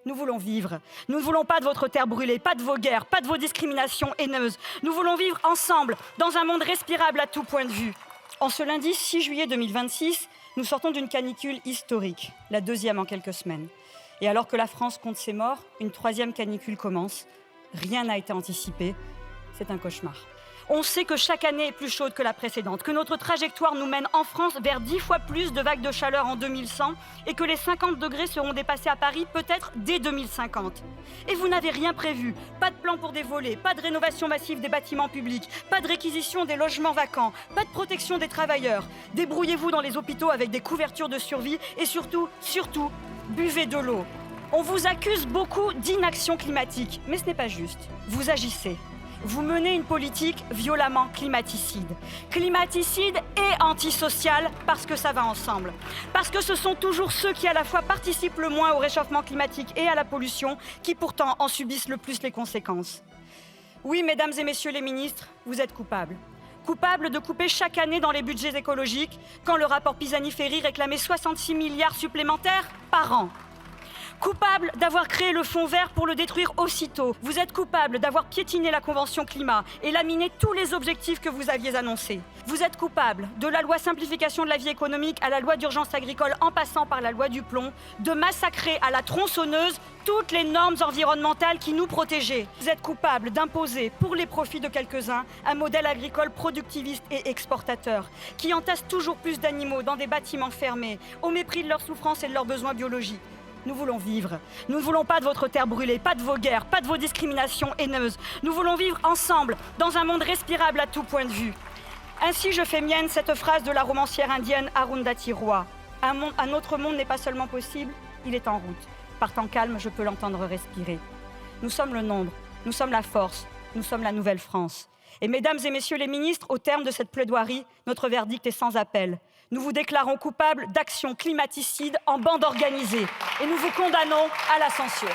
nous voulons vivre. Nous ne voulons pas de votre terre brûlée, pas de vos guerres, pas de vos discriminations haineuses. Nous voulons vivre ensemble, dans un monde respirable à tout point de vue. En ce lundi 6 juillet 2026, nous sortons d'une canicule historique, la deuxième en quelques semaines. Et alors que la France compte ses morts, une troisième canicule commence. Rien n'a été anticipé. C'est un cauchemar. On sait que chaque année est plus chaude que la précédente, que notre trajectoire nous mène en France vers 10 fois plus de vagues de chaleur en 2100 et que les 50 degrés seront dépassés à Paris peut-être dès 2050. Et vous n'avez rien prévu, pas de plan pour des volets, pas de rénovation massive des bâtiments publics, pas de réquisition des logements vacants, pas de protection des travailleurs. Débrouillez-vous dans les hôpitaux avec des couvertures de survie et surtout, buvez de l'eau. On vous accuse beaucoup d'inaction climatique, mais ce n'est pas juste. Vous agissez. Vous menez une politique violemment climaticide. Climaticide et antisociale parce que ça va ensemble. Parce que ce sont toujours ceux qui à la fois participent le moins au réchauffement climatique et à la pollution qui pourtant en subissent le plus les conséquences. Oui, mesdames et messieurs les ministres, vous êtes coupables. Coupables de couper chaque année dans les budgets écologiques quand le rapport Pisani-Ferry réclamait 66 milliards supplémentaires par an. Coupable d'avoir créé le fonds vert pour le détruire aussitôt. Vous êtes coupable d'avoir piétiné la Convention climat et laminé tous les objectifs que vous aviez annoncés. Vous êtes coupable de la loi simplification de la vie économique à la loi d'urgence agricole en passant par la loi du plomb, de massacrer à la tronçonneuse toutes les normes environnementales qui nous protégeaient. Vous êtes coupable d'imposer, pour les profits de quelques-uns, un modèle agricole productiviste et exportateur, qui entasse toujours plus d'animaux dans des bâtiments fermés, au mépris de leurs souffrances et de leurs besoins biologiques. Nous voulons vivre. Nous ne voulons pas de votre terre brûlée, pas de vos guerres, pas de vos discriminations haineuses. Nous voulons vivre ensemble, dans un monde respirable à tout point de vue. Ainsi, je fais mienne cette phrase de la romancière indienne Arundhati Roy. Un autre monde n'est pas seulement possible, il est en route. Par temps calme, je peux l'entendre respirer. Nous sommes le nombre, nous sommes la force, nous sommes la nouvelle France. Et mesdames et messieurs les ministres, au terme de cette plaidoirie, notre verdict est sans appel. Nous vous déclarons coupables d'actions climaticides en bande organisée et nous vous condamnons à la censure.